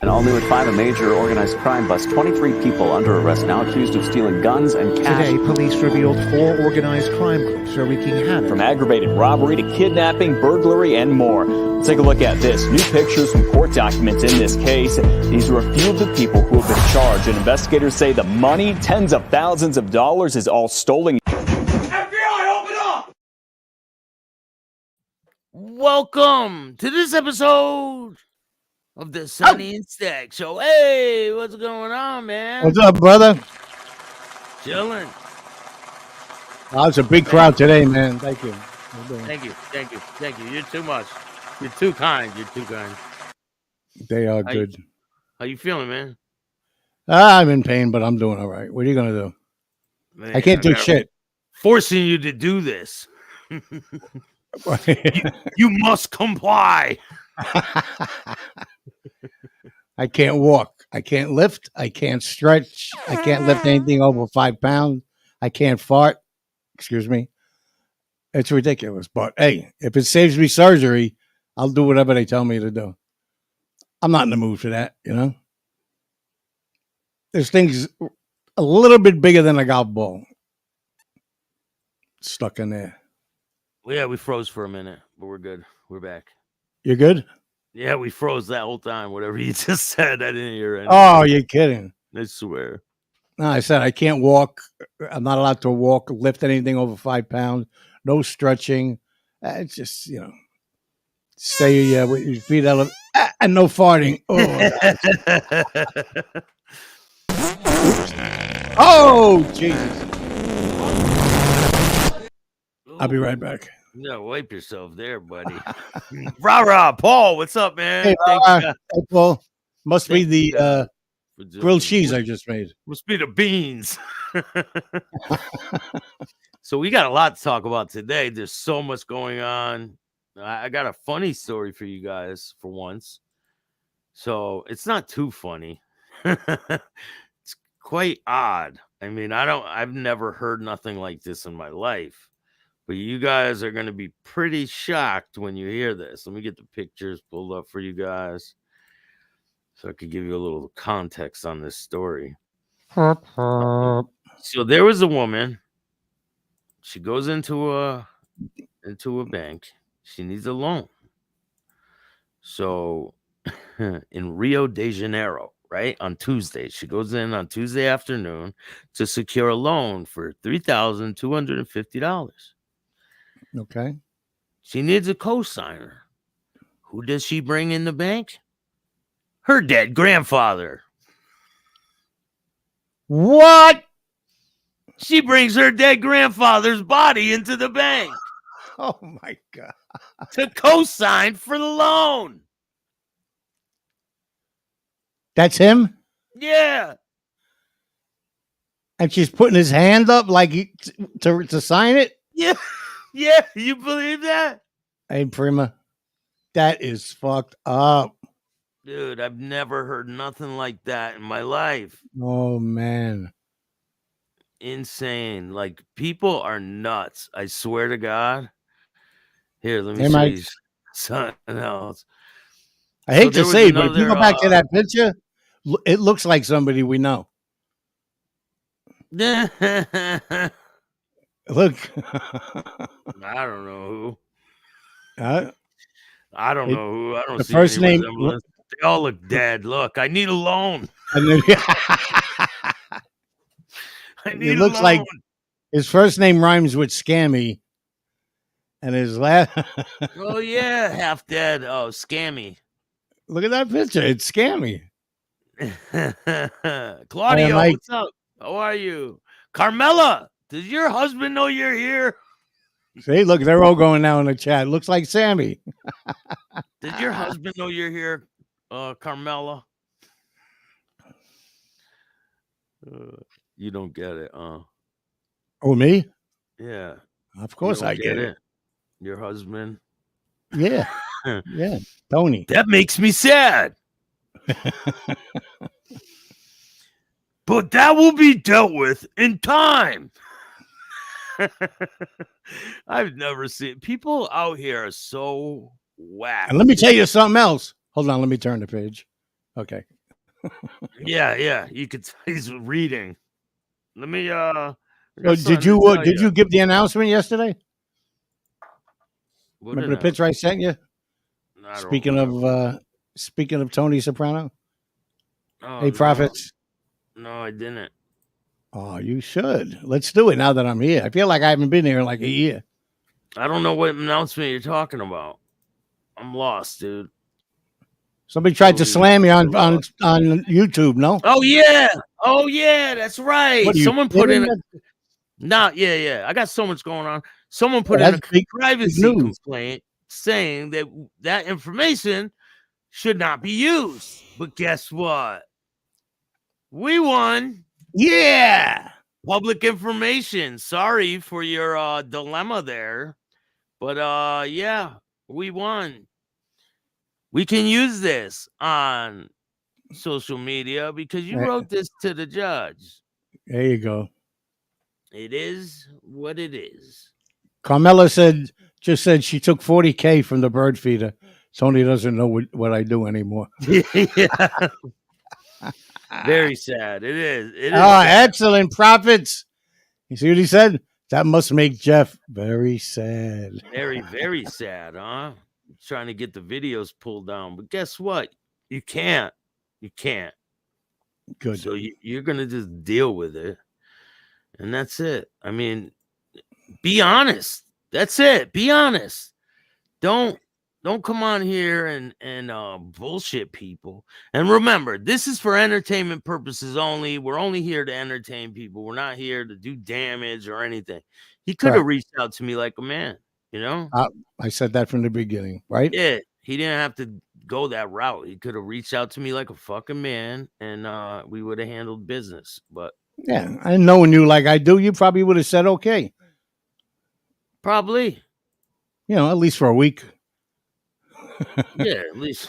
And all new at 5, a major organized crime bust. 23 people under arrest now accused of stealing guns and cash. Today, police revealed 4 organized crime groups are wreaking havoc. From aggravated robbery to kidnapping, burglary, and more. Let's take a look at this. New pictures from court documents in this case. These are a few of the people who have been charged, and investigators say the money, tens of thousands of dollars, is all stolen. FBI, open up! Welcome to this episode of the Sonny and Staxx show. Hey, what's going on, man? What's up, brother? Chilling. Oh, it's a big crowd today, man. Thank you. Thank you. You're too much. You're too kind. They are good. How you feeling, man? I'm in pain, but I'm doing all right. What are you going to do? Man, I can't do shit. Forcing you to do this. you must comply. I can't walk. I can't lift. I can't stretch. I can't lift anything over 5 pounds. I can't fart. Excuse me. It's ridiculous. But hey, if it saves me surgery, I'll do whatever they tell me to do. I'm not in the mood for that, you know? This thing's a little bit bigger than a golf ball. Stuck in there. Well, yeah, we froze for a minute, but we're good. We're back. You good? Yeah, we froze that whole time. Whatever you just said, I didn't hear anything. Oh, you're kidding. I swear. No, I said I can't walk. I'm not allowed to walk, lift anything over 5 pounds. No stretching. It's just, you know, stay with your feet elevated. And no farting. Oh, oh Jesus. I'll be right back. You gotta wipe yourself there, buddy. Rah, Paul, what's up, man? Hey, Paul. Must be the grilled cheese I just made. Must be the beans. So we got a lot to talk about today. There's so much going on. I got a funny story for you guys for once. So it's not too funny. It's quite odd. I mean, I've never heard nothing like this in my life. But you guys are going to be pretty shocked when you hear this. Let me get the pictures pulled up for you guys so I could give you a little context on this story. So there was a woman. She goes into a bank. She needs a loan. So in Rio de Janeiro, right, on Tuesday, she goes in on Tuesday afternoon to secure a loan for $3,250. Okay. She needs a co-signer. Who does she bring in the bank? Her dead grandfather. What? She brings her dead grandfather's body into the bank Oh, my God. to co-sign for the loan. That's him? Yeah. And she's putting his hand up like to sign it? Yeah. Yeah. You believe that? Hey, Prima. That is fucked up. Dude, I've never heard nothing like that in my life. Oh, man. Insane. Like, people are nuts. I swear to God. Here, let me Hey, show Mike. you something else. I hate there to was say, but if you another, go back to that picture, it looks like somebody we know. Look. I don't know who. Uh, I don't know who. I don't the see first any name- resemblance. They all look dead. Look, I need a loan. and then, I need it a looks loan. like his first name rhymes with Scammy, and his last. Oh yeah, half dead. Oh, Scammy. Look at that picture. It's Scammy. Claudio, Hey, Mike. what's up? How are you? Carmela, does your husband know you're here? See, look, they're all going now in the chat. Looks like Sammy. Does your husband know you're here, Carmela? You don't get it, Oh, me? Yeah. Of course You don't I get it. Your husband. Yeah. Yeah. Tony. That makes me sad. But that will be dealt with in time. I've never seen people out here are so whack. And let me tell you something else. Hold on. Let me turn the page. Okay. Yeah. You could tell he's reading. Let me I So got something to tell did you give the announcement yesterday? What Remember the announcement? picture I sent you? I don't remember. Speaking of Tony Soprano. Oh Hey, no. Prophets. No, I didn't. Oh, you should. Let's do it now that I'm here. I feel like I haven't been here in like a year. I don't know what announcement you're talking about. I'm lost, dude. Somebody tried to Totally slam me on lost. YouTube. No, Oh yeah, that's right. what are you Someone put kidding? in yeah. I got so much going on. Someone put in That's a big privacy news. complaint saying that information should not be used. But guess what? We won. Yeah. Public information. Sorry for your dilemma there. But yeah, we won. We can use this on social media because you wrote this to the judge. There you go. It is what it is. Carmela just said she took 40K from the bird feeder. Tony doesn't know what I do anymore. Yeah. Very sad. It is. It is. Oh, sad. excellent, Prophets. You see what he said? That must make Jeff very sad. Very, very sad, huh? Trying to get the videos pulled down. But guess what? You can't. You can't. Good. So you're going to just deal with it. And that's it. I mean, be honest. That's it. Be honest. Don't come on here and bullshit people. And remember, this is for entertainment purposes only. We're only here to entertain people. We're not here to do damage or anything. He could have reached out to me like a man, you know? I said that from the beginning, right? Yeah. He didn't have to go that route. He could have reached out to me like a fucking man, and we would have handled business. But yeah, and knowing you like I do, you probably would have said okay. Probably. You know, at least for a week. Yeah, at least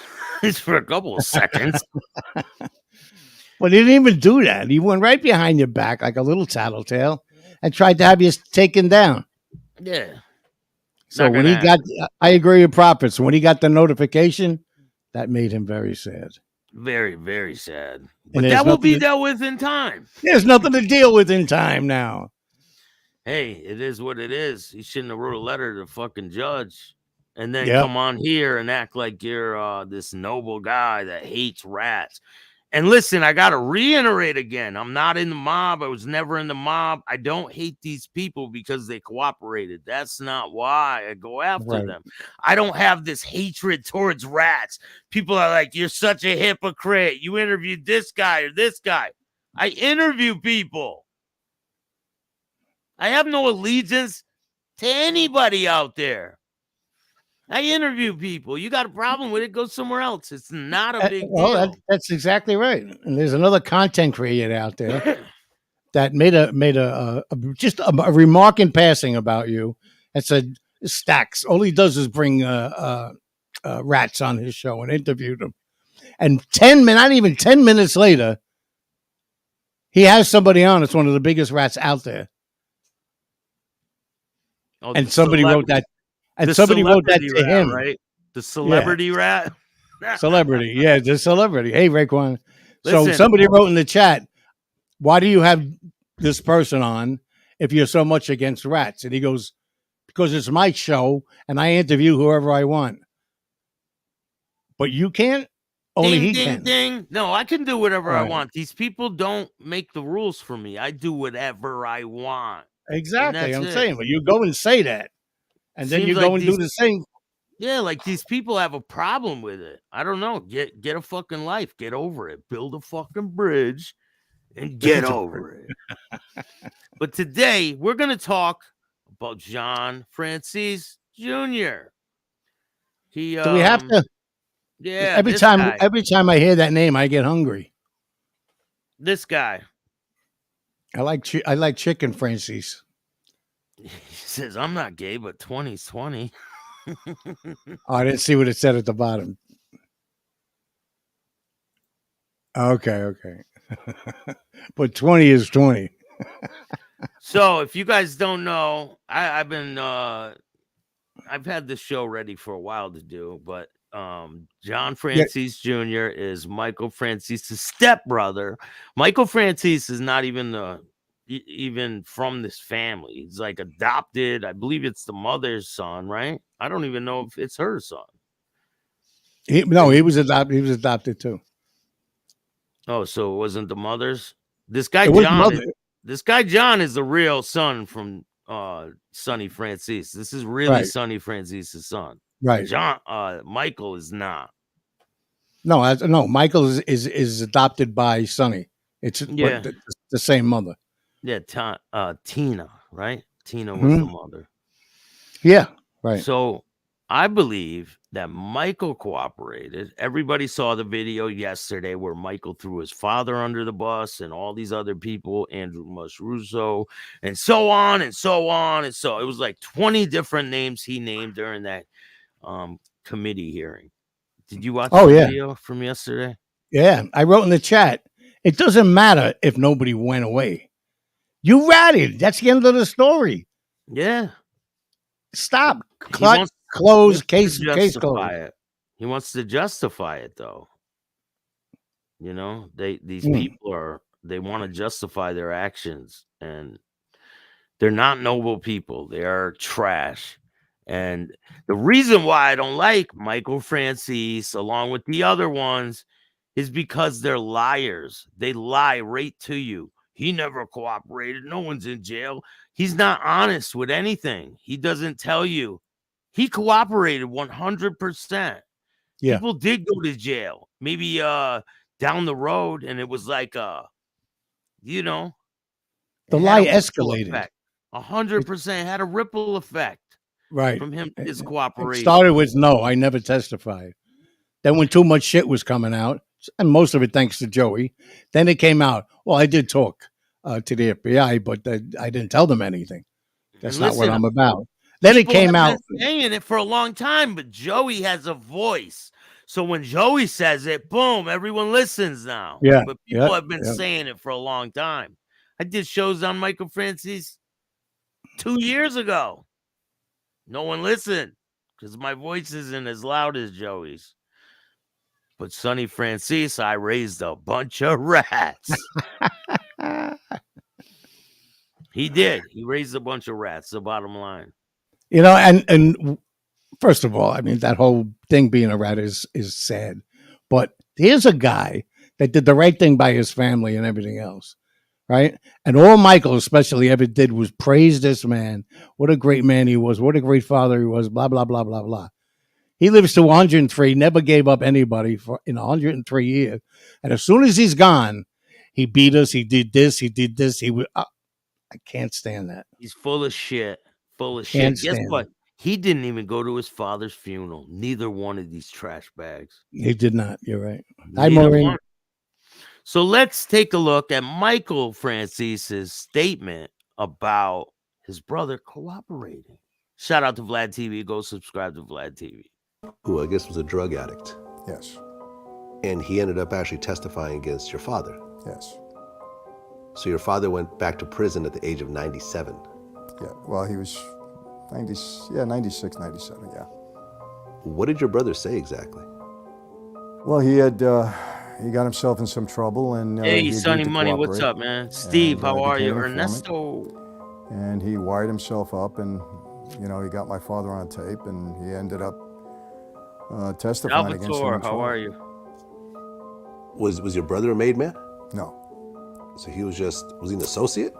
for a couple of seconds. But he didn't even do that. He went right behind your back like a little tattletale and tried to have you taken down. Yeah. So when he got, I agree with Prophets. When he got the notification, that made him very sad. Very, very sad. But And that will be dealt with in time. There's nothing to deal with in time now. Hey, it is what it is. He shouldn't have wrote a letter to the fucking judge and then come on here and act like you're this noble guy that hates rats. And listen, I got to reiterate again. I'm not in the mob. I was never in the mob. I don't hate these people because they cooperated. That's not why I go after them. I don't have this hatred towards rats. People are like, you're such a hypocrite. You interviewed this guy or this guy. I interview people. I have no allegiance to anybody out there. I interview people. You got a problem with it, go somewhere else. It's not a big deal. That's exactly right. And there's another content creator out there that made a just a remark in passing about you and said Staxx. All he does is bring rats on his show and interview them. And not even 10 minutes later, he has somebody on. It's one of the biggest rats out there. Oh, and somebody wrote that. And somebody wrote that to him, right? The celebrity rat. Celebrity, yeah, the celebrity. Hey, Raekwon. So somebody wrote in the chat, "Why do you have this person on if you're so much against rats?" And he goes, "Because it's my show and I interview whoever I want." But you can't. Only he can. Ding. No, I can do whatever I want. These people don't make the rules for me. I do whatever I want. Exactly. I'm saying, but you go and say that. And then you go and do the same. Yeah, like these people have a problem with it. I don't know. Get a fucking life. Get over it. Build a fucking bridge and get over it. But today we're gonna talk about John Franzese Jr. Do we have to? Yeah. Every time I hear that name, I get hungry. This guy. I like chicken, Franzese. He says, "I'm not gay, but 20's 20." I didn't see what it said at the bottom. Okay. But 20 is 20. So if you guys don't know, I've had this show ready for a while to do, but John Franzese Jr. is Michael Francese's stepbrother. Michael Franzese is not even from this family. He's like adopted. I believe it's the mother's son, right? I don't even know if it's her son. He was adopted. He was adopted too. Oh, so it wasn't the mother's. This guy It was John. mother. This guy John is the real son from Sonny Franzese. This is really Right. Sonny Franzese's son. Right. John Michael is not. No. Michael is adopted by Sonny. It's the same mother. Yeah, Tina, right? Tina was the mother. Yeah, right. So I believe that Michael cooperated. Everybody saw the video yesterday where Michael threw his father under the bus and all these other people, Andrew Russo, and so on and so on. And so it was like 20 different names he named during that committee hearing. Did you watch the video from yesterday? Yeah, I wrote in the chat, it doesn't matter if nobody went away. You ratted. That's the end of the story. Yeah. Stop. Close. Case closed. He wants to justify it, though. You know, these people they want to justify their actions, and they're not noble people. They are trash. And the reason why I don't like Michael Franzese, along with the other ones, is because they're liars. They lie right to you. He never cooperated. No one's in jail. He's not honest with anything. He doesn't tell you. He cooperated 100%. Yeah. People did go to jail. Maybe down the road, and it was like the lie escalated. 100% had a ripple effect. Right. From him, his cooperation. It started with no, I never testified. Then when too much shit was coming out, and most of it thanks to Joey, then it came out, well, I did talk to the FBI, but I didn't tell them anything. That's not what I'm about. Then it came out. Saying it for a long time, but Joey has a voice. So when Joey says it, boom, everyone listens now. Yeah. But people have been saying it for a long time. I did shows on Michael Franzese 2 years ago. No one listened because my voice isn't as loud as Joey's. But Sonny Franzese, I raised a bunch of rats. He did. He raised a bunch of rats, the bottom line. You know, and first of all, I mean, that whole thing being a rat is sad. But here's a guy that did the right thing by his family and everything else. Right. And all Michael especially ever did was praise this man. What a great man he was. What a great father he was. Blah, blah, blah, blah, blah. He lives to 103, never gave up anybody in 103 years. And as soon as he's gone, he beat us. He did this. He did this. I can't stand that. He's full of shit. Full of shit. Guess what? He didn't even go to his father's funeral. Neither one of these trash bags. He did not. You're right. Hi, Maureen. So let's take a look at Michael Francese's statement about his brother cooperating. Shout out to Vlad TV. Go subscribe to Vlad TV. Who I guess was a drug addict. Yes. And he ended up actually testifying against your father. Yes. So your father went back to prison at the age of 97. Yeah, well, he was 96, 97, yeah. What did your brother say exactly? Well, he got himself in some trouble, and hey, Sonny Money, what's up, man? Steve, how are you? Ernesto. And he wired himself up, and he got my father on tape, and he ended up testifying against him. How are you? Was your brother a made man? No. So he was he an associate?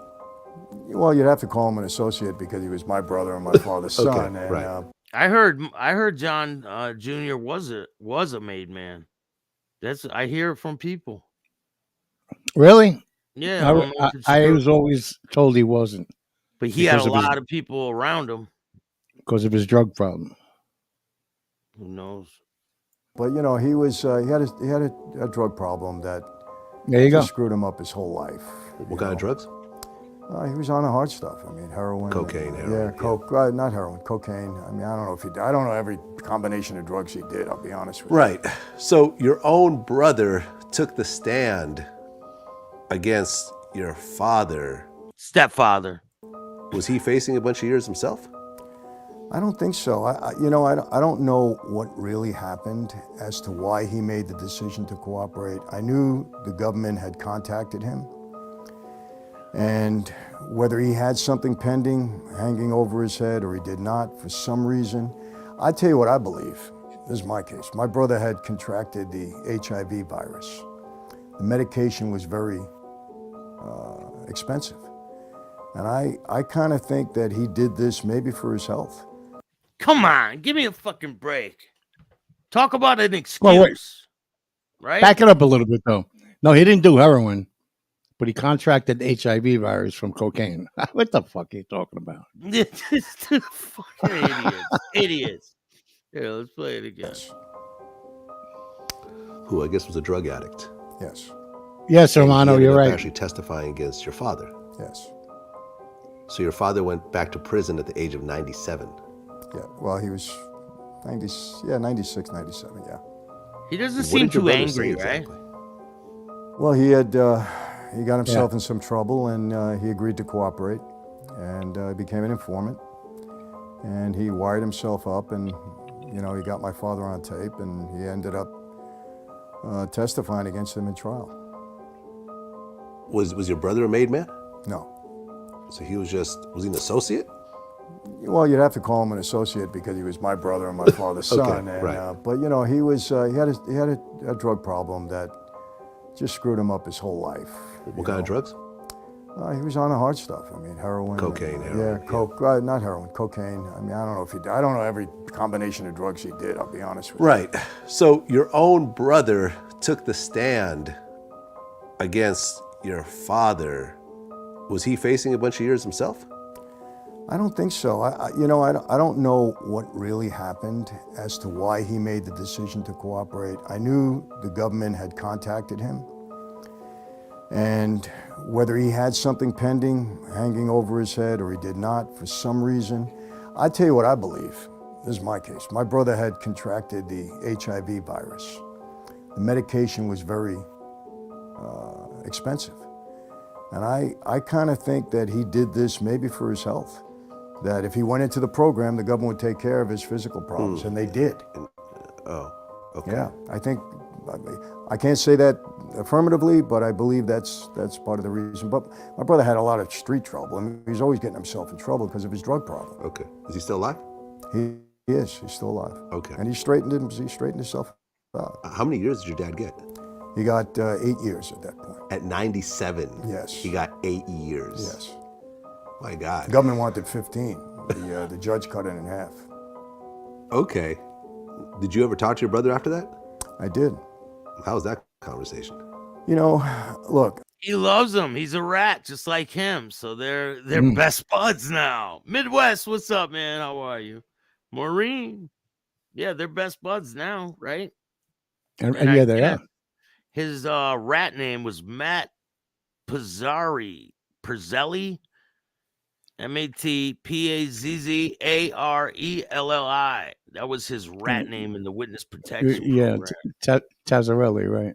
Well, you'd have to call him an associate because he was my brother and my father's son. And, right. I heard John Jr. was a made man. I hear it from people. Really? Yeah. I was always told he wasn't. But he had a lot of people around him because of his drug problem. Who knows? But he was he had a drug problem that screwed him up his whole life. What kind of drugs? He was on the hard stuff. I mean, heroin, cocaine, heroin. Yeah, coke. Not heroin, cocaine. I mean, I don't know if he did. I don't know every combination of drugs he did. I'll be honest with you. Right. So your own brother took the stand against your father. Stepfather. Was he facing a bunch of years himself? I don't think so. I don't know what really happened as to why he made the decision to cooperate. I knew the government had contacted him, and whether he had something pending, hanging over his head, or he did not, for some reason, I tell you what I believe. This is my case. My brother had contracted the HIV virus. The medication was very expensive. And I kind of think that he did this maybe for his health. Come on, give me a fucking break. Talk about an excuse, Well, wait. right? Back it up a little bit, though. No, he didn't do heroin, but he contracted the HIV virus from cocaine. What the fuck are you talking about? Fucking idiots. Here, let's play it again. Yes. Who I guess was a drug addict. Yes. Yes, And he Romano, ended you're up right. actually testifying against your father. Yes. So your father went back to prison at the age of 97. Yeah. Well, he was 96, 97, yeah. He doesn't What seem did your too brother say angry, right? exactly? Well, he got himself in some trouble, and he agreed to cooperate, and became an informant. And he wired himself up, and he got my father on tape, and he ended up testifying against him in trial. Was your brother a made man? No. So he was he an associate? Well, you'd have to call him an associate because he was my brother and my father's Okay, son. And, right. But he was he had a drug problem that just screwed him up his whole life. What kind of drugs? He was on the hard stuff. I mean, heroin. Cocaine, Yeah, heroin, coke. Not heroin, cocaine. I mean, I don't know if he did. I don't know every combination of drugs he did, I'll be honest with you. Right. So your own brother took the stand against your father. Was he facing a bunch of years himself? I don't think so. I don't know what really happened as to why he made the decision to cooperate. I knew the government had contacted him, and whether he had something pending, hanging over his head, or he did not, for some reason, I tell you what I believe. This is my case. My brother had contracted the HIV virus. The medication was very expensive. And I kind of think that he did this maybe for his health. That if he went into the program, the government would take care of his physical problems, and they did. Oh, okay. Yeah, I can't say that affirmatively, but I believe that's part of the reason. But my brother had a lot of street trouble. I mean, he was always getting himself in trouble because of his drug problem. Okay. Is he still alive? He is. He's still alive. Okay. And he straightened himself out. How many years did your dad get? He got 8 years at that point. At 97? Yes. He got 8 years. Yes. My God. The government wanted 15. The judge cut it in half. Okay. Did you ever talk to your brother after that? I did. How was that conversation? Look. He loves him. He's a rat, just like him. So they're best buds now. Midwest, what's up, man? How are you? Maureen. Yeah, they're best buds now, right? And yeah, they are. His rat name was Mat Pazzarelli. Matpazzarelli. That was his rat name in the witness protection program. Tazzarelli, right?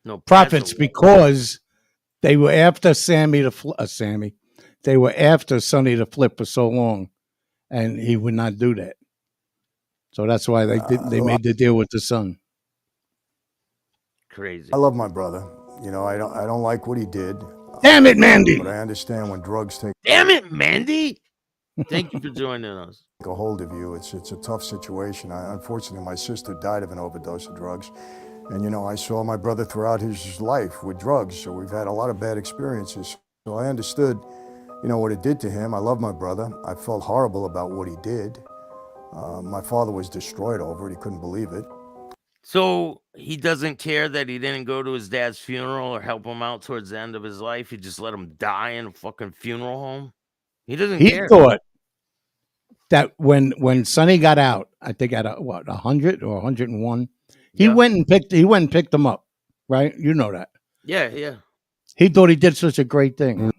No Profits Pazzarelli. because they were after They were after Sonny to flip for so long, and he would not do that. So that's why they made the deal with the son. Crazy. I love my brother. I don't like what he did. Damn it, Mandy! But I understand when drugs take Damn it, Mandy! Thank you for joining us. a hold of you. It's a tough situation. Unfortunately, my sister died of an overdose of drugs. And, I saw my brother throughout his life with drugs. So we've had a lot of bad experiences. So I understood, what it did to him. I love my brother. I felt horrible about what he did. My father was destroyed over it. He couldn't believe it. So he doesn't care that he didn't go to his dad's funeral or help him out towards the end of his life. He just let him die in a fucking funeral home. He doesn't care. He thought that when Sonny got out, I think at 100 or 101, he went and picked him up, right? You know that. Yeah. He thought he did such a great thing.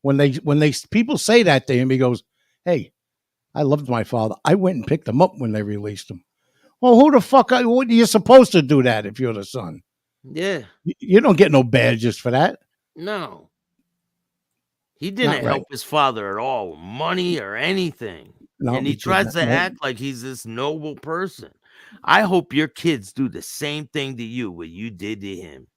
When they people say that to him, he goes, "Hey, I loved my father. I went and picked him up when they released him." Well, who the fuck are you supposed to do that if you're the son? Yeah. You don't get no badges for that. No. He didn't help his father at all, money or anything. No, and he tries to act like he's this noble person. I hope your kids do the same thing to you what you did to him.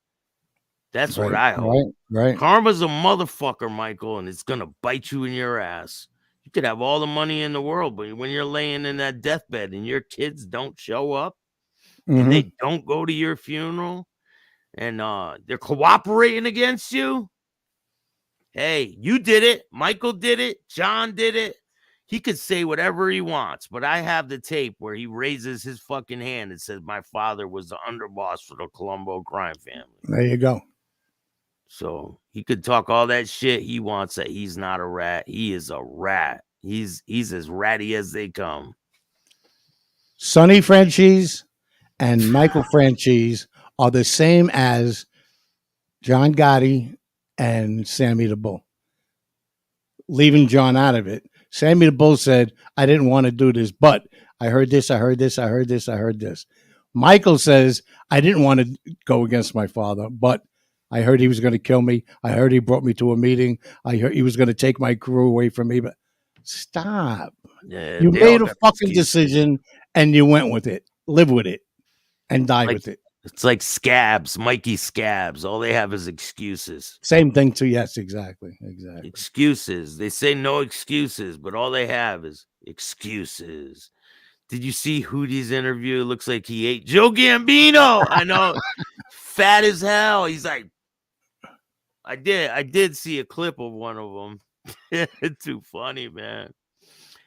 That's what I hope. Right. Karma's a motherfucker, Michael, and it's gonna bite you in your ass. You could have all the money in the world, but when you're laying in that deathbed and your kids don't show up and they don't go to your funeral and they're cooperating against you, hey, you did it. Michael did it. John did it. He could say whatever he wants, but I have the tape where he raises his fucking hand and says, my father was the underboss for the Colombo crime family. There you go. So he could talk all that shit he wants. That he's not a rat. He is a rat. He's as ratty as they come. Sonny FranCheesy and Michael FranCheesy are the same as John Gotti and Sammy the Bull. Leaving John out of it. Sammy the Bull said, I didn't want to do this, but I heard this, I heard this, I heard this, I heard this. Michael says, I didn't want to go against my father, but I heard he was going to kill me. I heard he brought me to a meeting. I heard he was going to take my crew away from me. But stop. Yeah, You made a fucking decision and you went with it. Live with it and die with it. It's like Scabs, Mikey Scabs. All they have is excuses. Same thing too. Yes, exactly. Excuses. They say no excuses, but all they have is excuses. Did you see Hootie's interview? It looks like he ate Joe Gambino. I know. Fat as hell. He's like, I did see a clip of one of them. Too funny, man.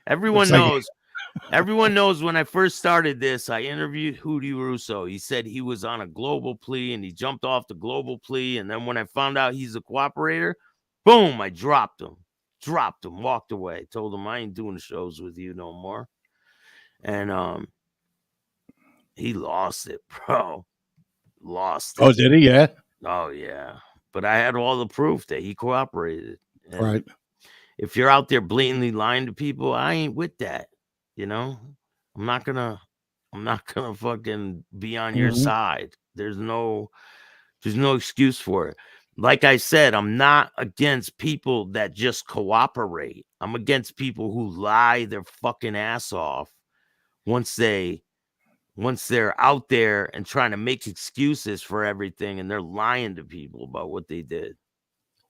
Everyone knows when I first started this, I interviewed Hootie Russo. He said he was on a global plea and he jumped off the global plea. And then when I found out he's a cooperator, boom, I dropped him, walked away, told him I ain't doing shows with you no more. And he lost it, bro. Lost it. Oh, did he? Yeah. Oh, yeah. But I had all the proof that he cooperated. And right. If you're out there blatantly lying to people, I ain't with that. You know, I'm not gonna fucking be on your side. There's no excuse for it. Like I said, I'm not against people that just cooperate. I'm against people who lie their fucking ass off once they're out there and trying to make excuses for everything and they're lying to people about what they did.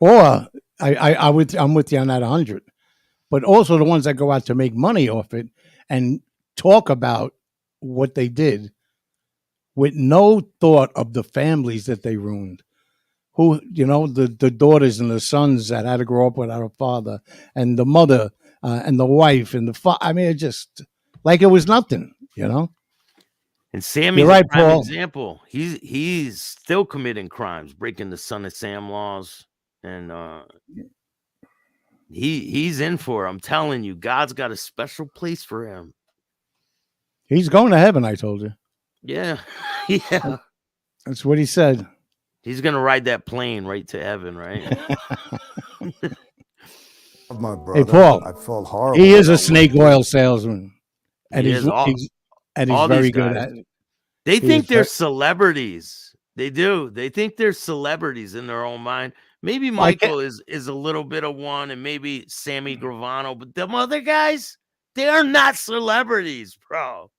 Or I'm with you on that 100. But also the ones that go out to make money off it and talk about what they did with no thought of the families that they ruined. Who, the daughters and the sons that had to grow up without a father, and the mother and the wife and the father. I mean, it just like it was nothing, And Sammy's right, a prime Paul. example. He's still committing crimes, breaking the Son of Sam laws, and he's in for it. I'm telling you, God's got a special place for him. He's going to heaven, I told you. Yeah. Yeah. That's what he said. He's going to ride that plane right to heaven, right? My brother, Hey, Paul, I felt horrible. he is a snake oil salesman. And He he's is. he's all very these good guys. at it. They think is they're very- celebrities. They do. They think they're celebrities in their own mind. Maybe Michael is a little bit of one, and maybe Sammy Gravano, but them other guys, they are not celebrities, bro.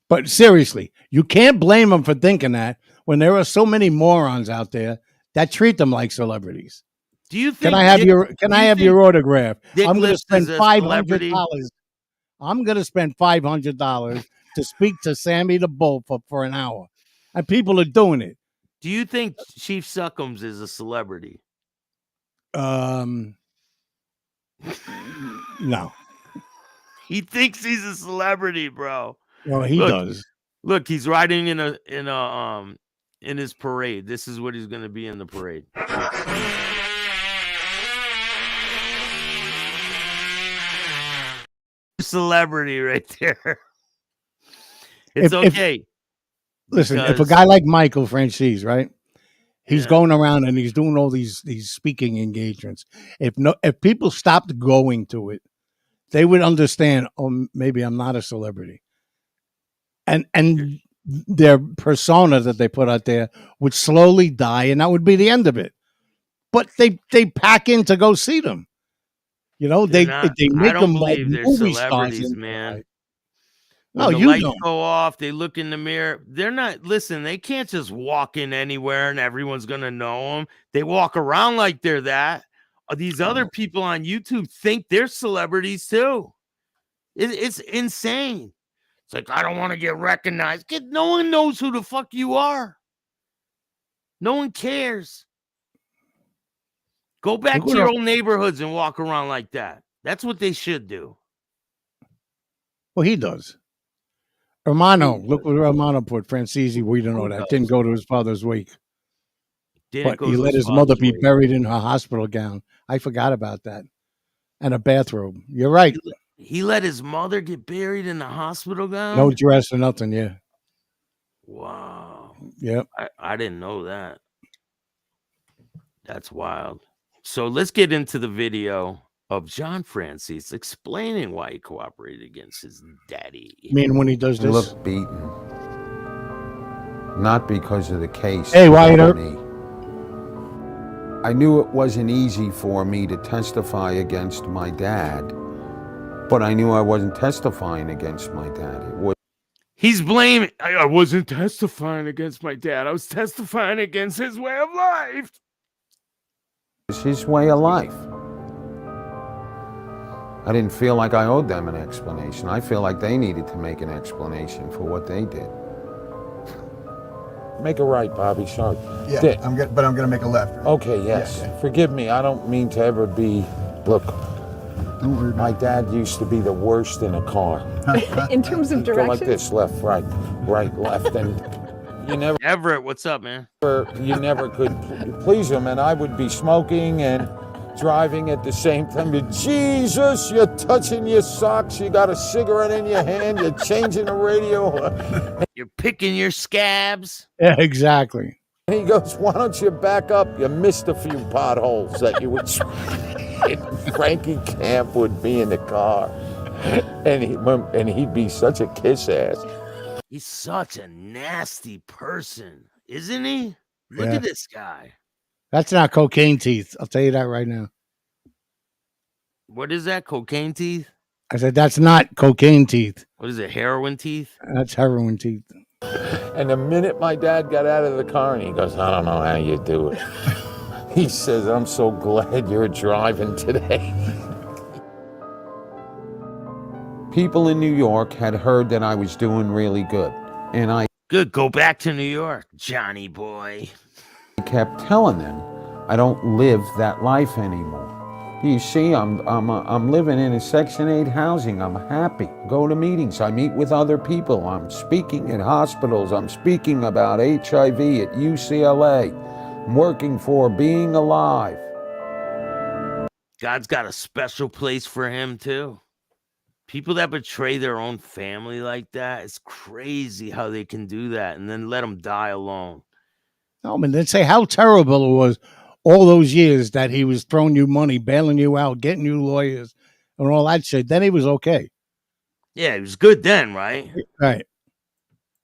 But seriously, you can't blame them for thinking that when there are so many morons out there that treat them like celebrities. Do you think? Can I have your autograph? Dick I'm going to Lips spend is a $500. I'm going to spend $500 to speak to Sammy the Bull for an hour, and people are doing it. Do you think Chief Suckums is a celebrity? No. He thinks he's a celebrity, bro. Well, he does. Look, he's riding in his parade. This is what he's going to be in the parade. Celebrity right there. It's okay. Listen, if a guy like Michael FranCheesy, right? He's going around and he's doing all these speaking engagements. If people stopped going to it, they would understand, oh, maybe I'm not a celebrity. And their persona that they put out there would slowly die, and that would be the end of it. But they pack in to go see them. You know, They're they not, they I make don't them like believe they're movie stars. celebrities, And, man. no, When the you lights don't. go off, they look in the mirror. They're not, listen, they can't just walk in anywhere and everyone's going to know them. They walk around like they're that. These other people on YouTube think they're celebrities too. It's insane. It's like, I don't want to get recognized. No one knows who the fuck you are. No one cares. Go back to your old neighborhoods and walk around like that. That's what they should do. Well, he does. Romano, look what Romano put. Franzese, we don't know that. Didn't go to his father's wake. But he let his mother be buried in her hospital gown. I forgot about that. And a bathrobe. You're right. He let his mother get buried in the hospital gown? No dress or nothing, yeah. Wow. Yep. I didn't know that. That's wild. So let's get into the video of John Franzese explaining why he cooperated against his daddy. I mean, when he does this. He looked beaten. Not because of the case. Hey, Wyatt. I knew it wasn't easy for me to testify against my dad, but I knew I wasn't testifying against my dad. He's blaming. I wasn't testifying against my dad. I was testifying against his way of life. It's his way of life. I didn't feel like I owed them an explanation. I feel like they needed to make an explanation for what they did. Make a right, Bobby. Sorry. Yeah, I'm gonna make a left. Right? Okay, yes. Yeah. Forgive me. I don't mean to ever be. Look, don't worry. My dad used to be the worst in a car. In terms of direction? Go like this: left, right, left, and you never. Everett, what's up, man? You never could please him, and I would be smoking and driving at the same time. Jesus, you're touching your socks. You got a cigarette in your hand. You're changing the radio. You're picking your scabs. Yeah, exactly. And he goes, why don't you back up? You missed a few potholes that you would. Frankie Camp would be in the car, and he'd be such a kiss ass. He's such a nasty person, isn't he? Look at this guy. That's not cocaine teeth. I'll tell you that right now. What is that? Cocaine teeth? I said, that's not cocaine teeth. What is it? Heroin teeth? That's heroin teeth. And the minute my dad got out of the car, and he goes, I don't know how you do it. He says, I'm so glad you're driving today. People in New York had heard that I was doing really good. And I go back to New York, Johnny boy. Kept telling them I don't live that life anymore. You see, I'm living in a Section 8 housing. I'm happy. Go to meetings. I meet with other people. I'm speaking at hospitals. I'm speaking about HIV at UCLA. I'm working for being alive. God's got a special place for him too. People that betray their own family like that, it's crazy how they can do that and then let them die alone. No, man, then say how terrible it was all those years that he was throwing you money, bailing you out, getting you lawyers, and all that shit. Then he was okay. Yeah, he was good then, right? Right.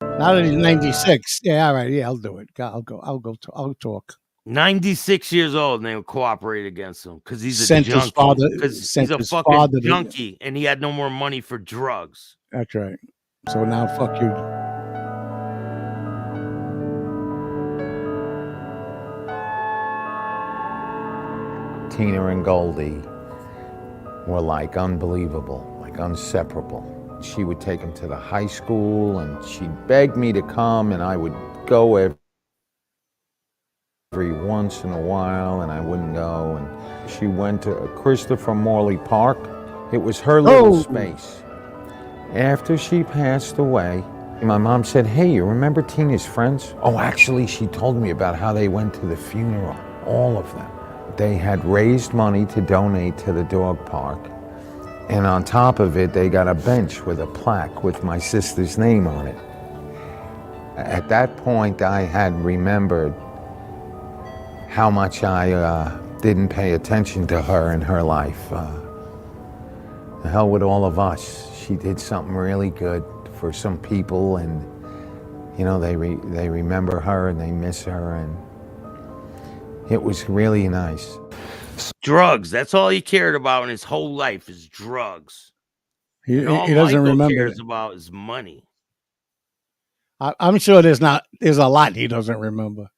Now that he's 96, yeah, all right, yeah, I'll do it. I'll talk. 96 years old, and they would cooperate against him because he's a Sent his junkie. father- Because sent he's a his fucking father to- junkie, and he had no more money for drugs. That's right. So now, fuck you. Tina and Goldie were like unbelievable, like inseparable. She would take him to the high school, and she'd beg me to come, and I would go every once in a while, and I wouldn't go. And she went to Christopher Morley Park. It was her little space. After she passed away, my mom said, hey, you remember Tina's friends? Oh, actually, she told me about how they went to the funeral, all of them. They had raised money to donate to the dog park. And on top of it, they got a bench with a plaque with my sister's name on it. At that point, I had remembered how much I didn't pay attention to her in her life. The hell with all of us. She did something really good for some people, and you know, they remember her and they miss her, and it was really nice. Drugs. That's all he cared about in his whole life is drugs. He And all doesn't Michael remember. cares about is money. I'm sure there's a lot he doesn't remember.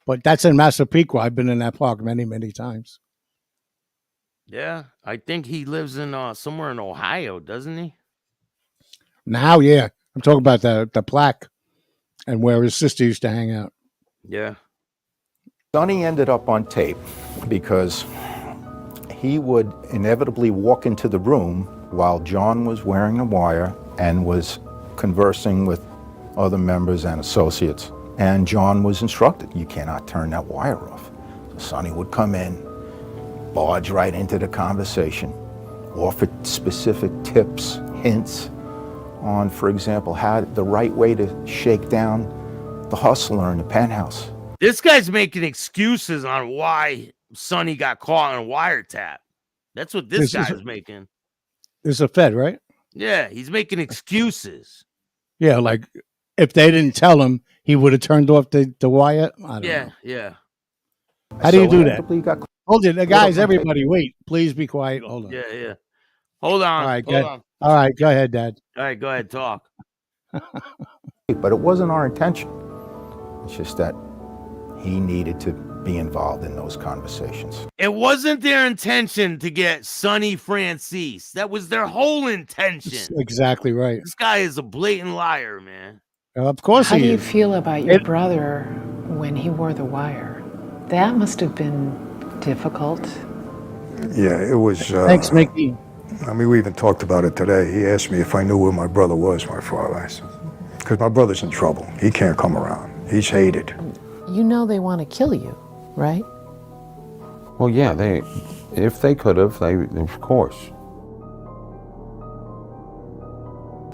But that's in Massapequa. I've been in that park many, many times. Yeah, I think he lives in somewhere in Ohio, doesn't he? Now, yeah. I'm talking about the plaque and where his sister used to hang out. Yeah. Sonny ended up on tape because he would inevitably walk into the room while John was wearing a wire and was conversing with other members and associates. And John was instructed, you cannot turn that wire off. So Sonny would come in, barge right into the conversation, offer specific tips, hints on, for example, how the right way to shake down the hustler in the penthouse. This guy's making excuses on why Sonny got caught on a wiretap. That's what this guy's making. This is a Fed, right? Yeah, he's making excuses. Yeah, like if they didn't tell him, he would have turned off the wire. I don't know. Yeah. How do you do that? Inevitably got Hold it, guys. Everybody, wait. Please be quiet. Hold on. Yeah. Hold on. All right, hold on. All right, go ahead, Dad. All right, go ahead, talk. But it wasn't our intention. It's just that he needed to be involved in those conversations. It wasn't their intention to get Sonny Franzese. That was their whole intention. That's exactly right. This guy is a blatant liar, man. Of course How he do you is. feel about your brother when he wore the wire? That must have been difficult. Yeah, it was. Thanks, Mickey. I mean, we even talked about it today. He asked me if I knew where my brother was, my father. I said, because my brother's in trouble. He can't come around. He's hated. You know they want to kill you, right? Well, yeah, if they could have, of course.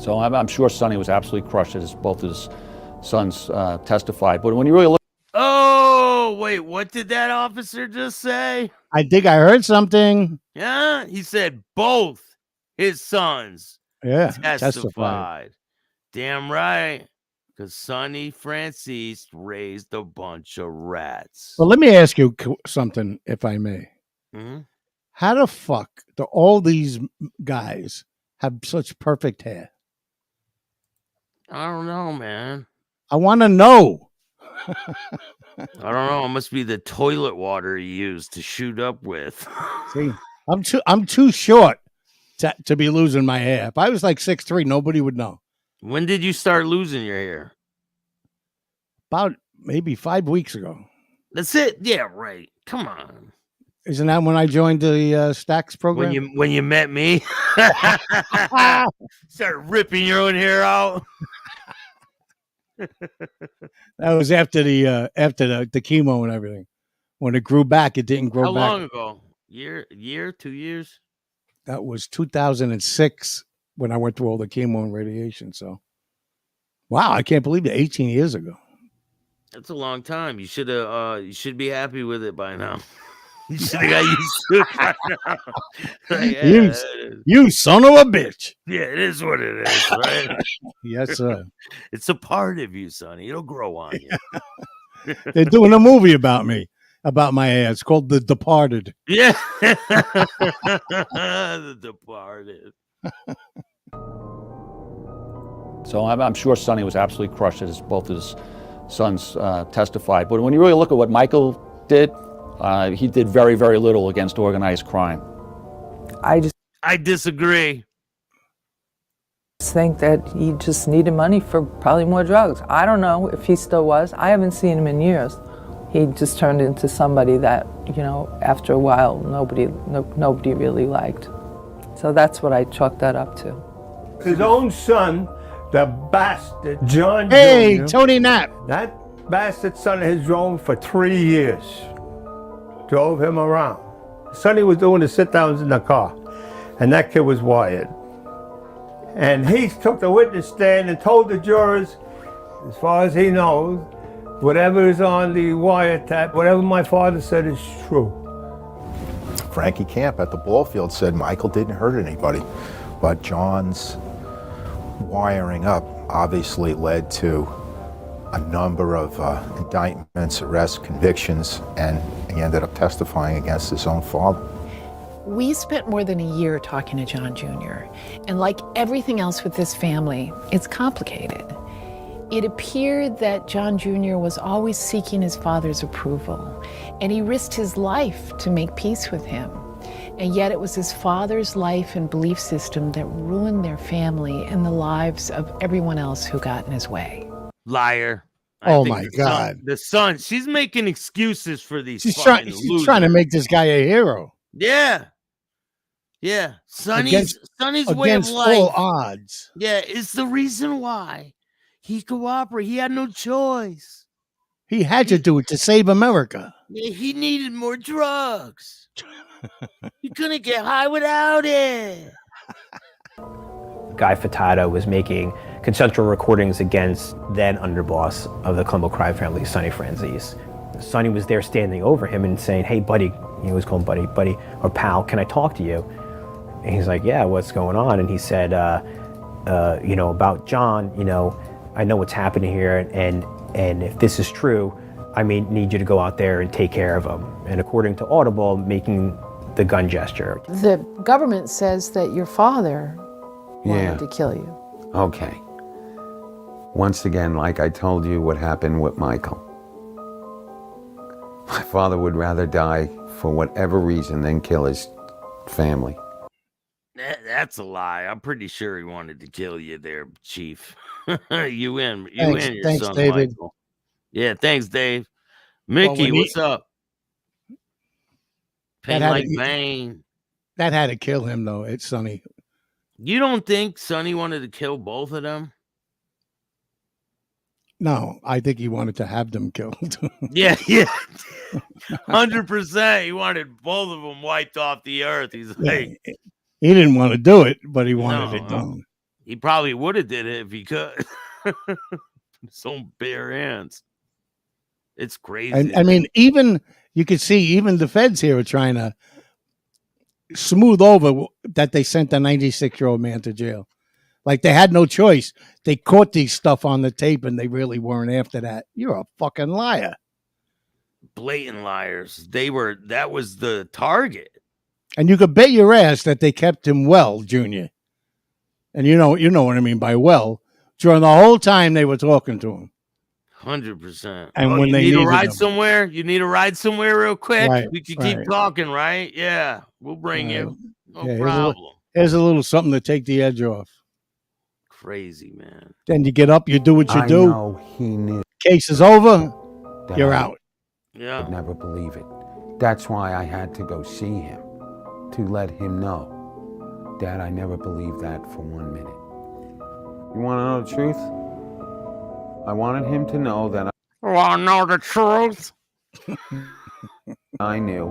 So I'm sure Sonny was absolutely crushed as both his sons testified. But when you really look... Oh, wait, what did that officer just say? I think I heard something. Yeah, he said both his sons testified. Damn right, because Sonny Franzese raised a bunch of rats. Well, let me ask you something, if I may. Mm-hmm. How the fuck do all these guys have such perfect hair? I don't know, man. I want to know. I don't know. It must be the toilet water he used to shoot up with. See, I'm too short to be losing my hair. If I was like 6'3", nobody would know. When did you start losing your hair? About maybe 5 weeks ago. That's it. Yeah, right. Come on. Isn't that when I joined the Staxx program? When you met me, started ripping your own hair out. That was after the chemo and everything. When it grew back, it didn't grow back. How long ago? Year, 2 years? That was 2006 when I went through all the chemo and radiation. So, wow, I can't believe it. 18 years ago. That's a long time. You should have. You should be happy with it by now. You should have got used to it by now. Like, you son of a bitch. Yeah, it is what it is, right? Yes, sir. It's a part of you, Sonny. It'll grow on you. They're doing a movie about me, about my hair. It's called The Departed. Yeah. The Departed. So I'm sure Sonny was absolutely crushed as both his sons testified. But when you really look at what Michael did, he did very, very little against organized crime. I disagree. Think that he just needed money for probably more drugs. I don't know if he still was. I haven't seen him in years. He just turned into somebody that, after a while, nobody really liked. So that's what I chalked that up to. His own son, the bastard John Hey, Jr., Tony Knapp. that bastard son has drove for 3 years. Drove him around. Sonny was doing the sit-downs in the car, and that kid was wired. And he took the witness stand and told the jurors, as far as he knows, whatever is on the wiretap, whatever my father said is true. Frankie Camp at the ball field said Michael didn't hurt anybody, but John's wiring up obviously led to a number of indictments, arrests, convictions, and he ended up testifying against his own father. We spent more than a year talking to John Jr., and like everything else with this family, it's complicated. It appeared that John Jr. was always seeking his father's approval, and he risked his life to make peace with him. And yet it was his father's life and belief system that ruined their family and the lives of everyone else who got in his way. Liar. Oh my God. The son, she's making excuses for these She's fucking trying to make this guy a hero. Yeah. Yeah. Sonny's way of against life. all odds. Yeah, it's the reason why he cooperated. He had no choice. He had to do it to save America. Yeah, he needed more drugs. He couldn't get high without it. Guy Furtado was making consensual recordings against then underboss of the Colombo crime family, Sonny Franzese. Sonny was there standing over him and saying, "Hey, buddy," he was called buddy, or pal, "can I talk to you?" And he's like, "Yeah, what's going on?" And he said, about John, I know what's happening here, and if this is true, I may need you to go out there and take care of him. And according to Audible, making the gun gesture. The government says that your father Yeah. wanted to kill you. Okay. Once again, like I told you what happened with Michael. My father would rather die for whatever reason than kill his family. That's a lie. I'm pretty sure he wanted to kill you there, Chief. you and your Thanks, son, David. Michael. Yeah, thanks, Dave. Mickey, what's up? Pain like Bane. That had to kill him, though. It's Sonny. You don't think Sonny wanted to kill both of them? No, I think he wanted to have them killed. Yeah. 100%. He wanted both of them wiped off the earth. He's like, he didn't want to do it, but he wanted it done. He probably would have did it if he could. His own bare hands. It's crazy. And I mean, even you could see even the feds here are trying to smooth over that they sent a 96-year-old man to jail. Like they had no choice. They caught these stuff on the tape and they really weren't after that. You're a fucking liar. Blatant liars. That was the target. And you could bet your ass that they kept him well, Junior. And you know what I mean by well. During the whole time they were talking to him. 100%. And when you they need a needed ride him. somewhere, you need a ride somewhere real quick. Right, We can keep talking, right? Yeah, we'll bring you. No problem. Here's a little something to take the edge off. Crazy, man. Then you get up, you do what you I do. know he knew. Case is over. that You're I out. Yeah. would never believe it. That's why I had to go see him, to let him know. Dad, I never believed that for 1 minute. You want to know the truth? I wanted him to know that Want to know the truth? I knew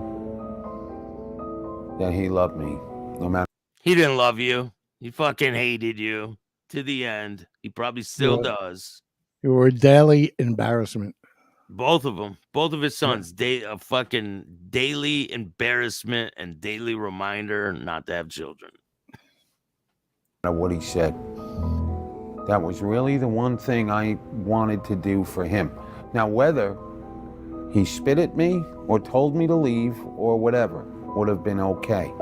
that he loved me, no matter. He didn't love you. He fucking hated you to the end. He probably still does. You were a daily embarrassment. Both of them. Both of his sons. A fucking daily embarrassment and daily reminder not to have children. What he said. That was really the one thing I wanted to do for him. Now, whether he spit at me or told me to leave or whatever would have been okay.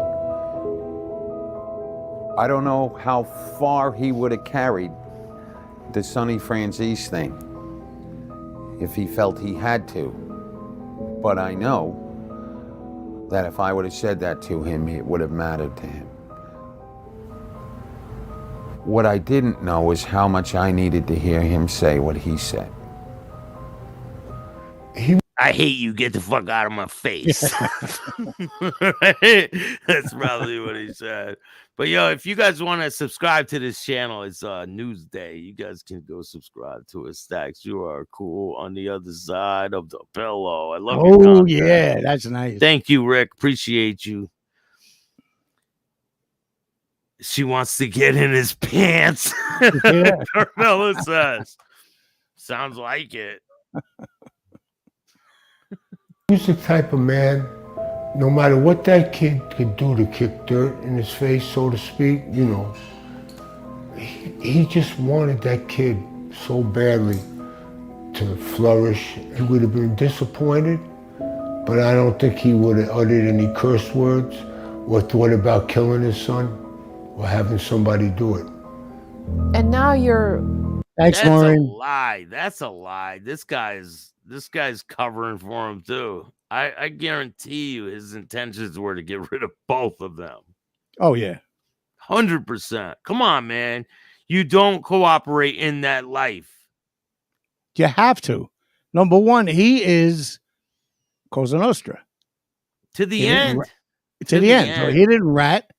I don't know how far he would have carried the Sonny Franzese thing if he felt he had to. But I know that if I would have said that to him, it would have mattered to him. What I didn't know is how much I needed to hear him say what he said. I hate you. Get the fuck out of my face. That's probably what he said. But yo, if you guys want to subscribe to this channel, it's Newsday. You guys can go subscribe to it. Staxx, you are cool on the other side of the pillow. I love your content. Yeah, that's nice. Thank you, Rick. Appreciate you. She wants to get in his pants. Carmela says. Sounds like it. He's the type of man, no matter what that kid could do to kick dirt in his face, so to speak, he just wanted that kid so badly. to flourish. He would have been disappointed, but I don't think he would have uttered any curse words or thought about killing his son or having somebody do it. And now you're... Thanks, That's Maureen. a lie. That's a lie. This guy's covering for him too. I guarantee you his intentions were to get rid of both of them. Oh, yeah. 100%. Come on, man. You don't cooperate in that life. You have to. Number one, he is Cosa Nostra. To the end. To the end. So he didn't rat.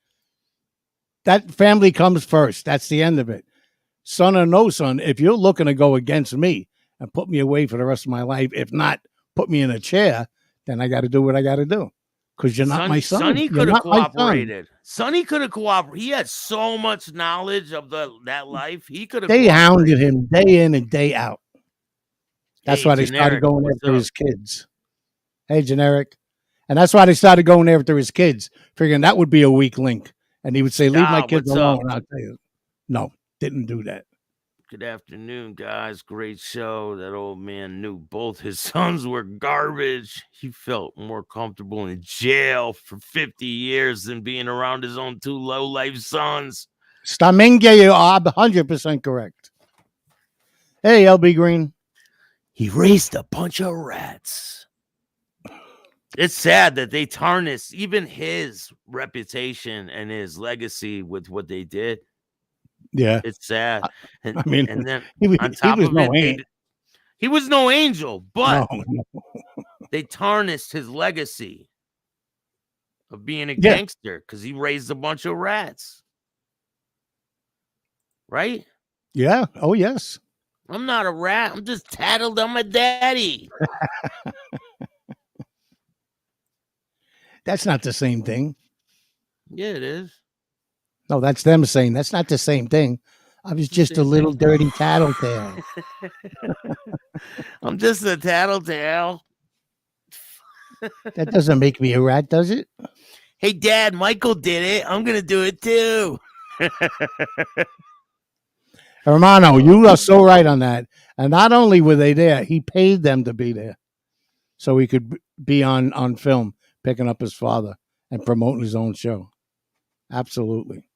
That family comes first. That's the end of it. Son or no son, if you're looking to go against me and put me away for the rest of my life, if not put me in a chair, then I got to do what I got to do. Because you're not my son. Sonny You're could have not my son. cooperated. Sonny could have cooperated. He had so much knowledge of that life. He could have. They hounded him day in and day out. That's why they started going after his kids. Hey, Generic. And that's why they started going after his kids, figuring that would be a weak link. And he would say, leave my kids alone. I'll tell you. No, didn't do that. Good afternoon, guys. Great show. That old man knew both his sons were garbage. He felt more comfortable in jail for 50 years than being around his own two low-life sons. Staminga, you are 100% correct. Hey, LB Green. He raised a bunch of rats. It's sad that they tarnished even his reputation and his legacy with what they did. Yeah, it's sad. And, I mean, and then he was no angel. He was no angel, but no. They tarnished his legacy of being a gangster because he raised a bunch of rats. Right? Yeah. Oh, yes. I'm not a rat. I'm just tattled on my daddy. That's not the same thing. Yeah, it is. No, that's them saying that's not the same thing. I was just a little dirty tattletale. I'm just a tattletale. That doesn't make me a rat, does it? Hey, Dad, Michael did it. I'm going to do it too. Hermano, you are so right on that. And not only were they there, he paid them to be there so he could be on film, picking up his father and promoting his own show. Absolutely.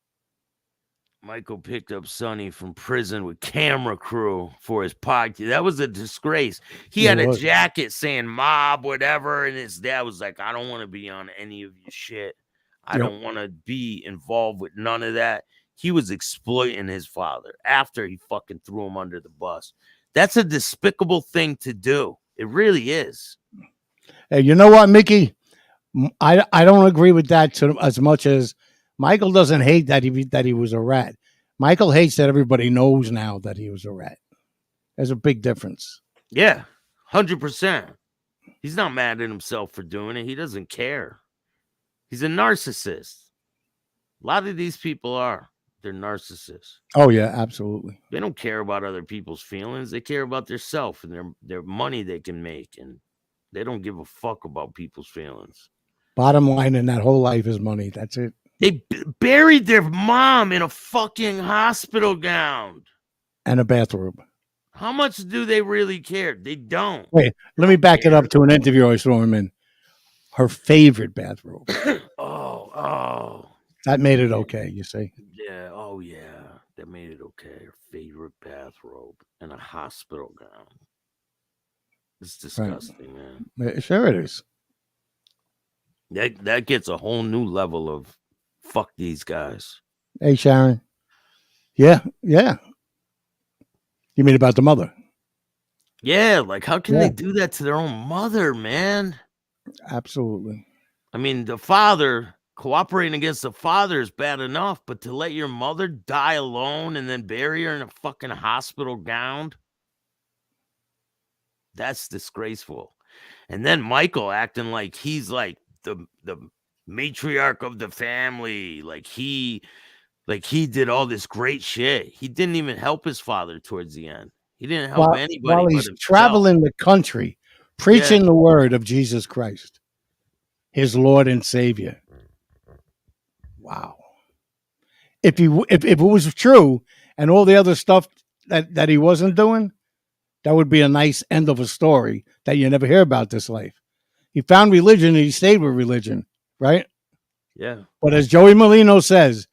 Michael picked up Sonny from prison with camera crew for his podcast. That was a disgrace. He had a jacket saying mob, whatever, and his dad was like, I don't want to be on any of your shit. I don't want to be involved with none of that. He was exploiting his father after he fucking threw him under the bus. That's a despicable thing to do. It really is. Hey, you know what, Mickey? I don't agree with that as much as Michael doesn't hate that he was a rat. Michael hates that everybody knows now that he was a rat. There's a big difference. Yeah, 100%. He's not mad at himself for doing it. He doesn't care. He's a narcissist. A lot of these people are. They're narcissists. Oh, yeah, absolutely. They don't care about other people's feelings. They care about their self and their money they can make. And they don't give a fuck about people's feelings. Bottom line in that whole life is money. That's it. They buried their mom in a fucking hospital gown. And a bathrobe. How much do they really care? They don't. Wait, let me back it up to an interview I saw him in. Her favorite bathrobe. Oh. That made it okay, you see? Yeah, oh yeah. That made it okay. Her favorite bathrobe and a hospital gown. It's disgusting, man. Sure it is. That gets a whole new level of fuck these guys. Hey, Sharon. Yeah. You mean about the mother? Yeah, like how can they do that to their own mother, man? Absolutely. I mean, the father cooperating against the father is bad enough, but to let your mother die alone and then bury her in a fucking hospital gown, that's disgraceful. And then Michael acting like he's like the matriarch of the family, like he did all this great shit. He didn't even help his father towards the end. He didn't help anybody. While he's traveling the country, preaching the word of Jesus Christ, his Lord and Savior. Wow. If it was true and all the other stuff that he wasn't doing, That would be a nice end of a story that you never hear about this life. He found religion and he stayed with religion, right? Yeah. But as Joey Molino says,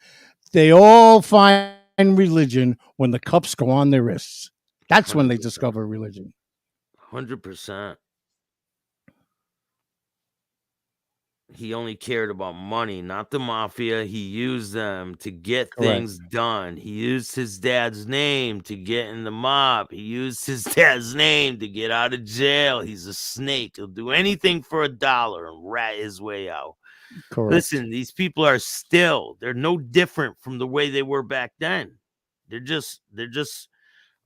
they all find religion when the cups go on their wrists. That's when they discover religion. 100%. He only cared about money, not the mafia. He used them to get things done. He used his dad's name to get in the mob. He used his dad's name to get out of jail. He's a snake. He'll do anything for $1 and rat his way out. Correct. Listen, these people they're no different from the way they were back then. They're just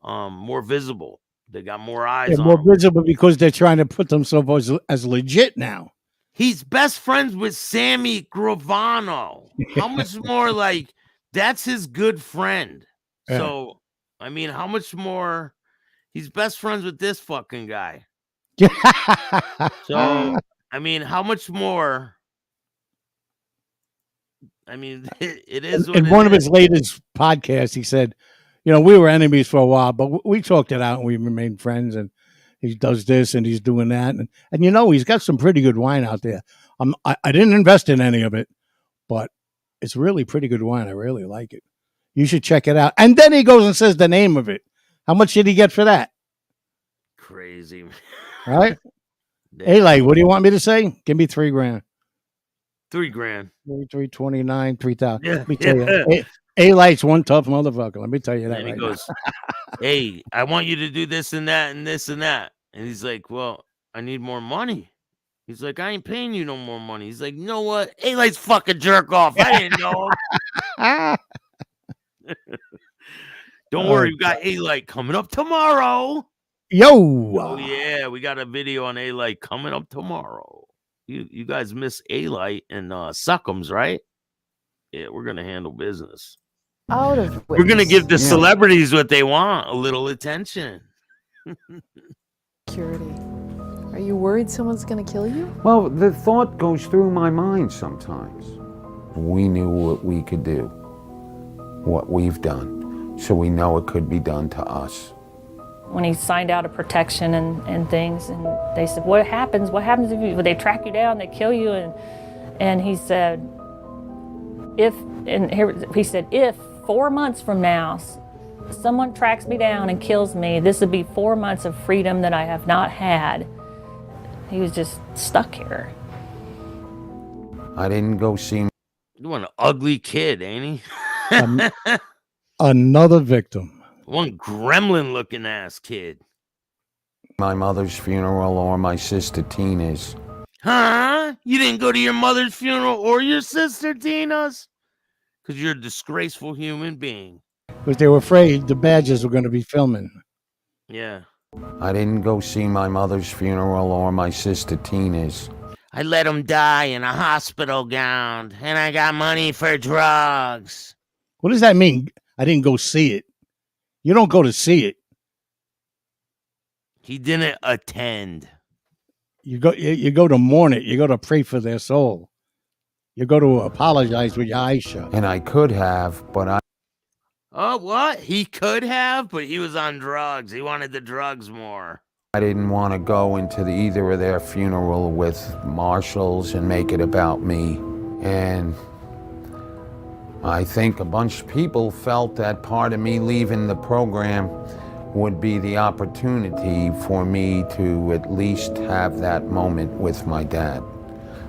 more visible. They got more eyes They're on more them. visible because they're trying to put themselves as legit now. He's best friends with Sammy Gravano. How much more like that's his good friend? Yeah. So, I mean, how much more? He's best friends with this fucking guy. So, I mean, how much more? I mean, it is what In it one of is. his latest podcasts, he said, we were enemies for a while, but we talked it out and we remained friends. And he does this and he's doing that. And he's got some pretty good wine out there. I didn't invest in any of it, but it's really pretty good wine. I really like it. You should check it out. And then he goes and says the name of it. How much did he get for that? Crazy. Right? Hey, like, what do you want me to say? Give me $3,000. $3,000. 329, 3,000. Yeah, Let me tell you. A-Light's one tough motherfucker. Let me tell you that. And he right goes, now. hey, I want you to do this and that and this and that. And he's like, well, I need more money. He's like, I ain't paying you no more money. He's like, you know what? A-Light's fucking jerk off. I didn't know. Don't worry, we got A-Light coming up tomorrow. Yo. Oh, yeah, we got a video on A-Light coming up tomorrow. You guys miss A-Light and Suckums, right? Yeah, we're going to handle business. Out of We're going to give the celebrities what they want, a little attention. Security. Are you worried someone's going to kill you? Well, the thought goes through my mind sometimes. We knew what we could do, what we've done, so we know it could be done to us. When he signed out of protection and things, and they said, what happens if you, they track you down, they kill you, and he said, if 4 months from now, someone tracks me down and kills me, this would be 4 months of freedom that I have not had. He was just stuck here. I didn't go see him. You want an ugly kid, ain't he? Another victim. One gremlin-looking ass kid. My mother's funeral or my sister Tina's. Huh? You didn't go to your mother's funeral or your sister Tina's? Because you're a disgraceful human being. Because they were afraid the badges were going to be filming. Yeah. I didn't go see my mother's funeral or my sister Tina's. I let him die in a hospital gown, and I got money for drugs. What does that mean? I didn't go see it. You don't go to see it. He didn't attend. You go to mourn it. You go to pray for their soul. You go to apologize with your eyes shut. And I could have, but I... Oh, what? He could have, but he was on drugs. He wanted the drugs more. I didn't want to go into either of their funeral with marshals and make it about me. And I think a bunch of people felt that part of me leaving the program would be the opportunity for me to at least have that moment with my dad.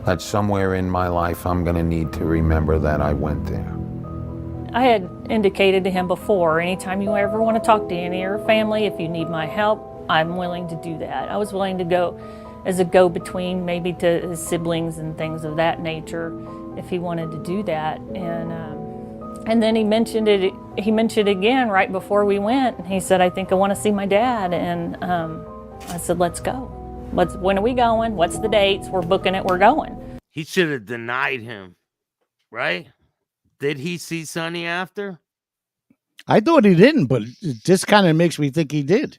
That somewhere in my life I'm going to need to remember that I went there. I had indicated to him before, anytime you ever want to talk to any of your family, if you need my help, I'm willing to do that. I was willing to go as a go-between, maybe to his siblings and things of that nature, if he wanted to do that. And then he mentioned it again right before we went. And he said, I think I want to see my dad. And I said, let's go. When are we going? What's the dates? We're booking it. We're going. He should have denied him, right? Did he see Sonny after? I thought he didn't, but this kind of makes me think he did.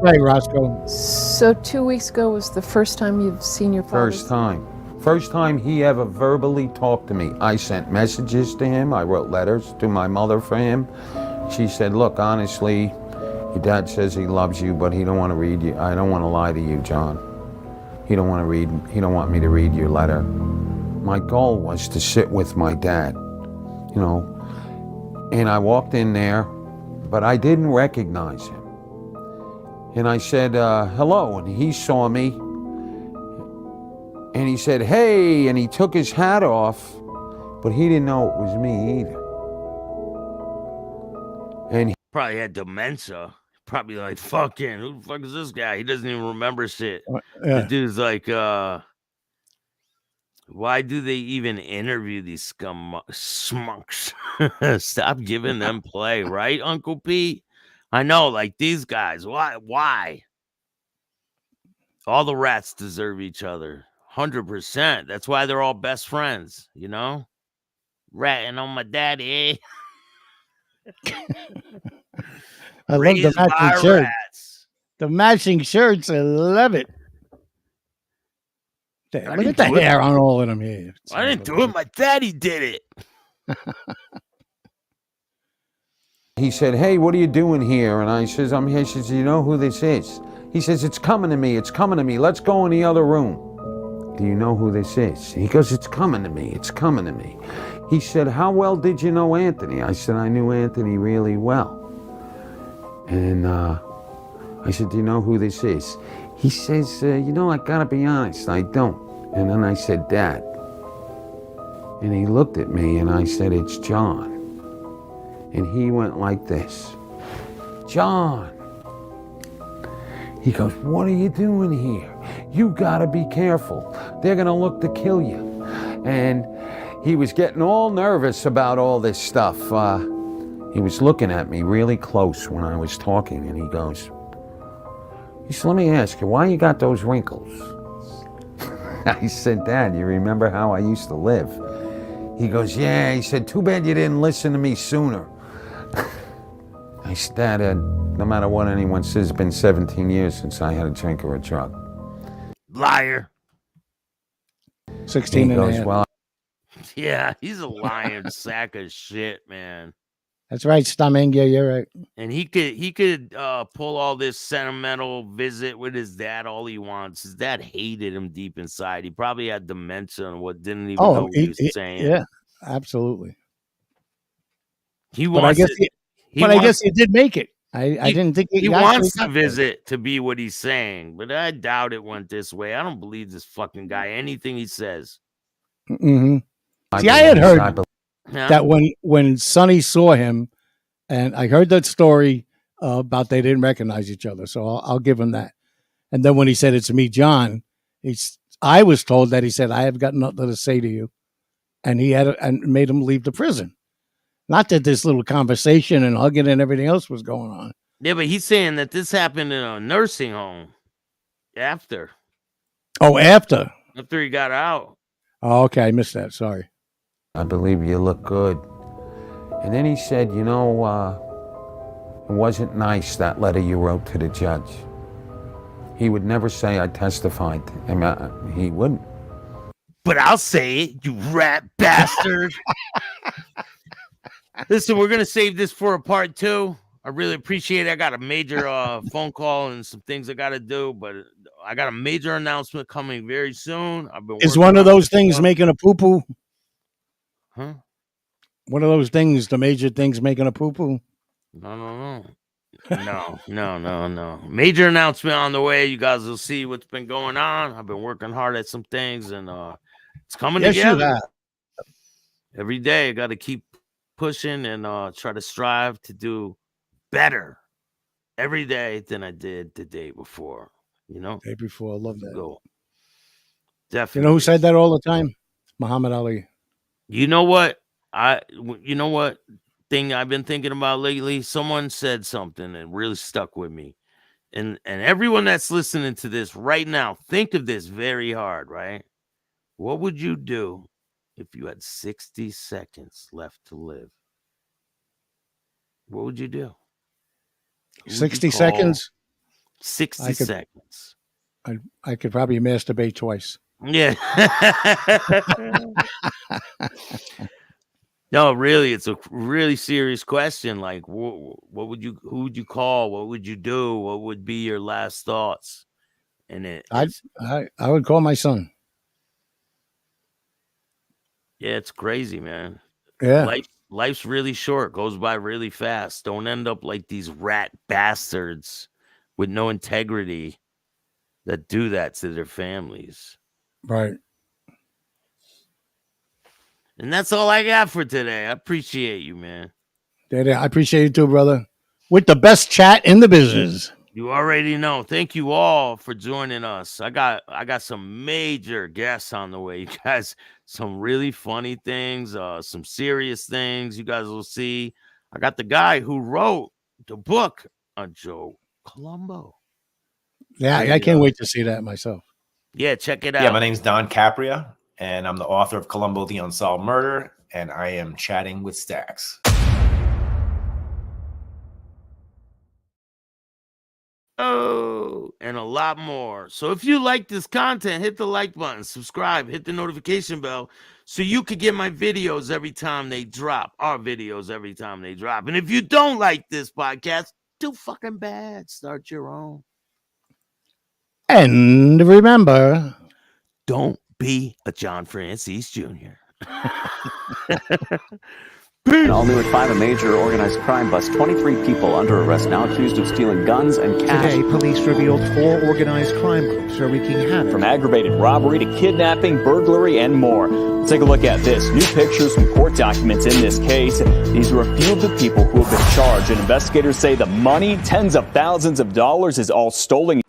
Right, Roscoe. So 2 weeks ago was the first time you've seen your father? First time. First time he ever verbally talked to me. I sent messages to him. I wrote letters to my mother for him. She said, look, honestly, your dad says he loves you, but he don't want to read you. I don't want to lie to you, John. He don't want me to read your letter. My goal was to sit with my dad, you know, and I walked in there, but I didn't recognize him. And I said, hello, and he saw me, and he said, hey, and he took his hat off, but he didn't know it was me either. And he Probably had dementia. Probably like, fucking, who the fuck is this guy? He doesn't even remember shit. Yeah. The dude's like, why do they even interview these schmucks? Stop giving them play, right, Uncle Pete? I know, like these guys. Why? All the rats deserve each other. 100%. That's why they're all best friends, you know? Ratting on my daddy. I love the Raised by matching shirt. rats. The matching shirts, I love it. Damn, look at the hair on all of them here. I didn't do it. My daddy did it. He said, hey, what are you doing here? And I says, I'm here. He says, you know who this is? He says, it's coming to me. It's coming to me. Let's go in the other room. Do you know who this is? He goes, it's coming to me. It's coming to me. He said, how well did you know Anthony? I said, I knew Anthony really well. And I said, do you know who this is? He says, you know, I gotta be honest, I don't. And then I said, Dad. And he looked at me and I said, it's John. And he went like this, John. He goes, what are you doing here? You gotta be careful. They're gonna look to kill you. And he was getting all nervous about all this stuff. He was looking at me really close when I was talking, and he said, let me ask you, why you got those wrinkles? I said, Dad, you remember how I used to live? He goes, yeah. He said, too bad you didn't listen to me sooner. I said, Dad, no matter what anyone says, it's been 17 years since I had a drink or a drug. Liar. 16 and a half. Well, yeah, he's a lying sack of shit, man. That's right, Stumming. Yeah, you're right. And he could pull all this sentimental visit with his dad all he wants. His dad hated him deep inside. He probably had dementia and didn't even know what he was saying. Yeah, absolutely. He wants. I guess he did make it. I didn't think he wants the visit to be what he's saying, but I doubt it went this way. I don't believe this fucking guy anything he says. Mm-hmm. See, I had heard that when Sonny saw him, and I heard that story about they didn't recognize each other, so I'll give him that. And then when he said, it's me, John, I was told that he said, I have got nothing to say to you. And he and made him leave the prison. Not that this little conversation and hugging and everything else was going on. Yeah, but he's saying that this happened in a nursing home after. Oh, after? After he got out. Oh, okay, I missed that. Sorry. I believe you look good. And then he said, you know, it wasn't nice, that letter you wrote to the judge. He would never say I testified. He wouldn't. But I'll say it, you rat bastard. Listen, we're going to save this for a part 2. I really appreciate it. I got a major phone call and some things I got to do, but I got a major announcement coming very soon. Is one of those things making a poo-poo? Huh? One of those things, the major things making a poo-poo? No. Major announcement on the way. You guys will see what's been going on. I've been working hard at some things, and it's coming together. You have. Every day, I got to keep pushing and try to strive to do better every day than I did the day before. You know, day before. I love that. Go. Definitely. You know who said that all the time? Muhammad Ali. You know what? Thing I've been thinking about lately? Someone said something that really stuck with me. And everyone that's listening to this right now, think of this very hard, right? What would you do if you had 60 seconds left to live? What would you do? 60 seconds? 60 seconds. I could probably masturbate twice. Yeah. No, really, it's a really serious question. Like, who would you call? What would you do? What would be your last thoughts? And I would call my son. yeah, it's crazy, man. Yeah. Life's really short, goes by really fast. Don't end up like these rat bastards with no integrity that do that to their families. Right. And that's all I got for today. I appreciate you, man. I appreciate you too, brother. With the best chat in the business. You already know. Thank you all for joining us. I got some major guests on the way, you guys. Some really funny things, some serious things you guys will see. I got the guy who wrote the book on Joe Colombo. Yeah, I can't wait to see that myself. Yeah, check it out. Yeah, my name's Don Capria, and I'm the author of Colombo, the Unsolved Murder, and I am chatting with Staxx. Oh, and a lot more. So if you like this content, hit the like button, subscribe, hit the notification bell so you could get my videos every time they drop, our videos every time they drop. And if you don't like this podcast, too fucking bad. Start your own. And remember, don't be a John Franzese Jr. All new at 5, a major organized crime bust. 23 people under arrest now accused of stealing guns and cash. Today, police revealed 4 organized crime groups are wreaking havoc. From aggravated robbery to kidnapping, burglary, and more. Let's take a look at this. New pictures from court documents in this case. These are a few of the people who have been charged, and investigators say the money, tens of thousands of dollars, is all stolen.